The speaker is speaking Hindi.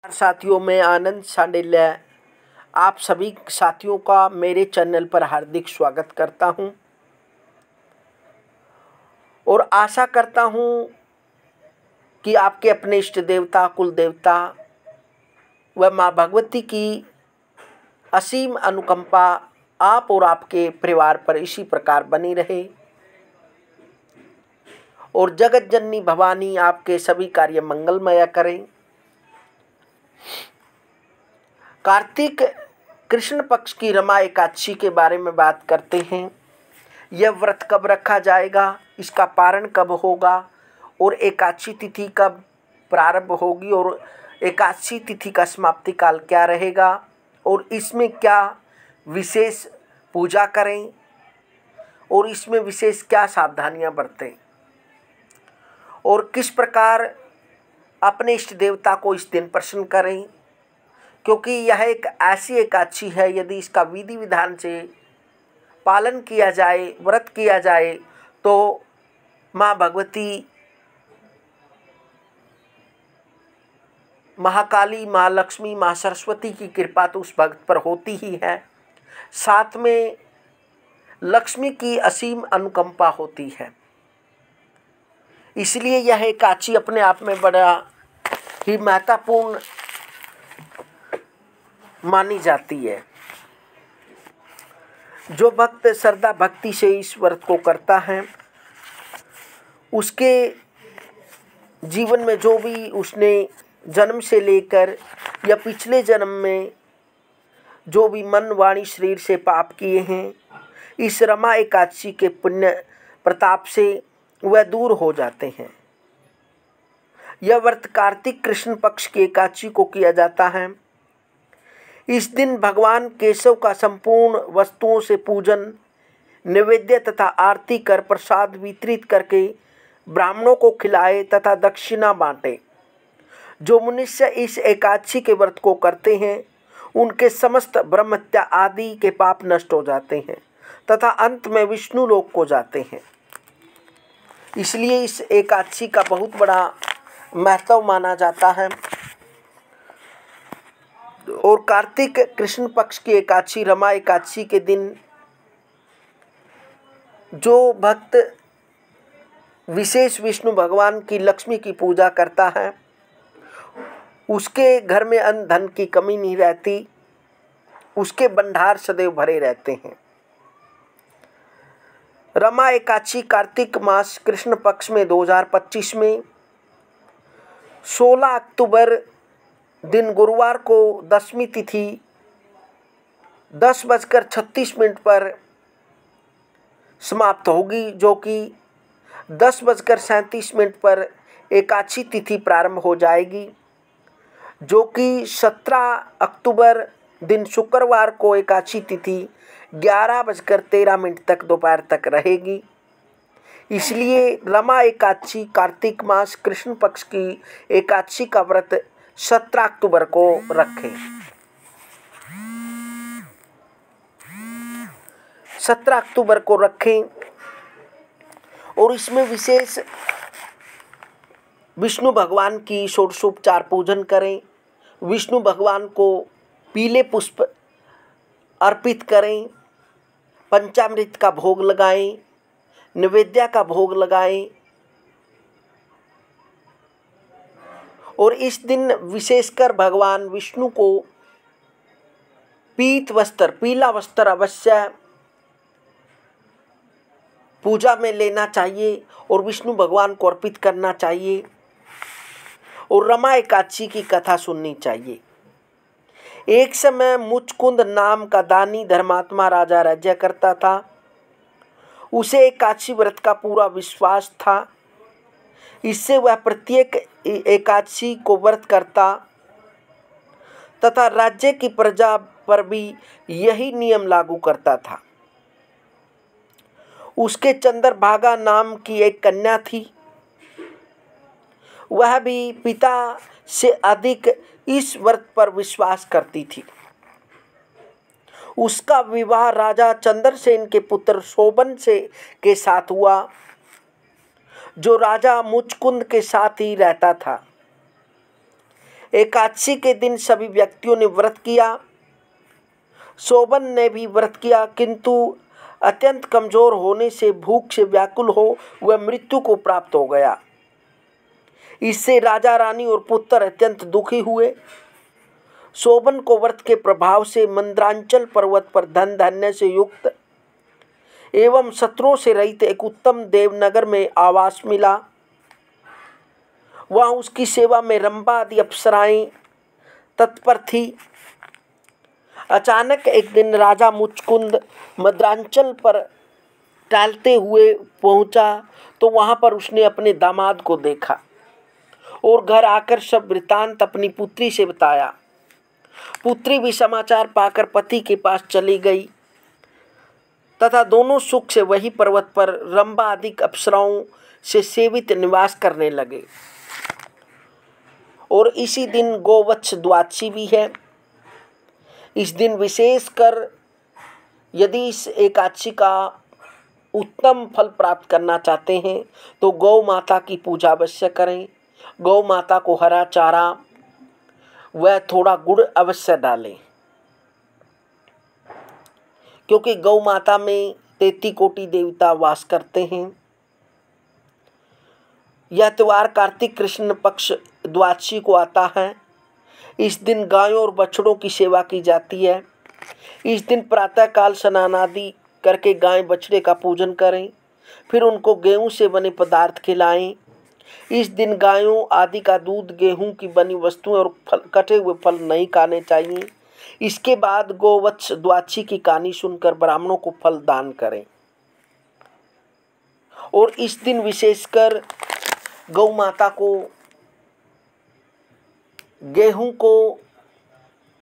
साथियों, मैं आनंद सांडिल्य आप सभी साथियों का मेरे चैनल पर हार्दिक स्वागत करता हूं और आशा करता हूं कि आपके अपने इष्ट देवता, कुल देवता व माँ भगवती की असीम अनुकंपा आप और आपके परिवार पर इसी प्रकार बनी रहे और जगत जननी भवानी आपके सभी कार्य मंगलमय करें। कार्तिक कृष्ण पक्ष की रमा एकादशी के बारे में बात करते हैं। यह व्रत कब रखा जाएगा, इसका पारण कब होगा और एकादशी तिथि कब प्रारंभ होगी और एकादशी तिथि का समाप्ति काल क्या रहेगा और इसमें क्या विशेष पूजा करें और इसमें विशेष क्या सावधानियां बरतें और किस प्रकार अपने इष्ट देवता को इस दिन प्रसन्न करें, क्योंकि यह एक ऐसी एकादशी है यदि इसका विधि विधान से पालन किया जाए, व्रत किया जाए तो माँ भगवती, महाकाली, माँ लक्ष्मी, माँ सरस्वती की कृपा तो उस भक्त पर होती ही है, साथ में लक्ष्मी की असीम अनुकंपा होती है। इसलिए यह एकादशी अपने आप में बड़ा ही महत्वपूर्ण मानी जाती है। जो भक्त श्रद्धा भक्ति से इस व्रत को करता है, उसके जीवन में जो भी उसने जन्म से लेकर या पिछले जन्म में जो भी मन, वाणी, शरीर से पाप किए हैं, इस रमा एकादशी के पुण्य प्रताप से वह दूर हो जाते हैं। यह व्रत कार्तिक कृष्ण पक्ष की एकादशी को किया जाता है। इस दिन भगवान केशव का संपूर्ण वस्तुओं से पूजन, नैवेद्य तथा आरती कर प्रसाद वितरित करके ब्राह्मणों को खिलाए तथा दक्षिणा बांटे। जो मनुष्य इस एकादशी के व्रत को करते हैं उनके समस्त ब्रह्महत्या आदि के पाप नष्ट हो जाते हैं तथा अंत में विष्णु लोक को जाते हैं। इसलिए इस एकादशी का बहुत बड़ा महत्व माना जाता है। और कार्तिक कृष्ण पक्ष की एकादशी, रमा एकादशी के दिन जो भक्त विशेष विष्णु भगवान की, लक्ष्मी की पूजा करता है, उसके घर में अन्न धन की कमी नहीं रहती, उसके भंडार सदैव भरे रहते हैं। रमा एकादशी कार्तिक मास कृष्ण पक्ष में 2025 में 16 अक्टूबर दिन गुरुवार को दशमी तिथि 10:36 पर समाप्त होगी, जो कि 10:37 पर एकादशी तिथि प्रारंभ हो जाएगी, जो कि 17 अक्टूबर दिन शुक्रवार को एकादशी तिथि 11:13 तक दोपहर तक रहेगी। इसलिए रमा एकादशी कार्तिक मास कृष्ण पक्ष की एकादशी का व्रत 17 अक्टूबर को रखें। 17 अक्टूबर को रखें और इसमें विशेष विष्णु भगवान की षोडशोपचार पूजन करें। विष्णु भगवान को पीले पुष्प अर्पित करें, पंचामृत का भोग लगाएं, नैवेद्य का भोग लगाएं और इस दिन विशेषकर भगवान विष्णु को पीला वस्त्र अवश्य पूजा में लेना चाहिए और विष्णु भगवान को अर्पित करना चाहिए और रमा एकादशी की कथा सुननी चाहिए। एक समय मुचकुंद नाम का दानी धर्मात्मा राजा राज्य करता था। उसे एकादशी व्रत का पूरा विश्वास था। इससे वह प्रत्येक एकादशी को व्रत करता तथा राज्य की प्रजा पर भी यही नियम लागू करता था। उसके चंद्रभागा नाम की एक कन्या थी। वह भी पिता से अधिक इस व्रत पर विश्वास करती थी। उसका विवाह राजा चंद्रसेन के पुत्र शोभन से के साथ हुआ, जो राजा मुचकुंद के साथ ही रहता था। एकादशी के दिन सभी व्यक्तियों ने व्रत किया। शोभन ने भी व्रत किया, किंतु अत्यंत कमजोर होने से भूख से व्याकुल हो वह मृत्यु को प्राप्त हो गया। इससे राजा रानी और पुत्र अत्यंत दुखी हुए। शोभन को व्रत के प्रभाव से मंद्रांचल पर्वत पर धन धान्य से युक्त एवं शत्रुओं से रहित एक उत्तम देवनगर में आवास मिला। वहाँ उसकी सेवा में रंभा आदि अप्सराएं तत्पर थी। अचानक एक दिन राजा मुचकुंद मद्रांचल पर टहलते हुए पहुंचा तो वहां पर उसने अपने दामाद को देखा और घर आकर सब वृतांत अपनी पुत्री से बताया। पुत्री भी समाचार पाकर पति के पास चली गई तथा दोनों सुख से वही पर्वत पर रंभा आदि अप्सराओं से सेवित निवास करने लगे। और इसी दिन गोवत्स द्वादशी भी है। इस दिन विशेषकर यदि इस एकादशी का उत्तम फल प्राप्त करना चाहते हैं तो गौ माता की पूजा अवश्य करें। गौ माता को हरा चारा व थोड़ा गुड़ अवश्य डालें, क्योंकि गौ माता में 33 कोटि देवता वास करते हैं। यह त्योहार कार्तिक कृष्ण पक्ष द्वादशी को आता है। इस दिन गायों और बछड़ों की सेवा की जाती है। इस दिन प्रातःकाल स्नान आदि करके गाय बछड़े का पूजन करें, फिर उनको गेहूं से बने पदार्थ खिलाएं। इस दिन गायों आदि का दूध, गेहूं की बनी वस्तुएं और कटे हुए फल नहीं खाने चाहिए। इसके बाद गोवत्स द्वादशी की कहानी सुनकर ब्राह्मणों को फल दान करें। और इस दिन विशेषकर गौ माता को गेहूं को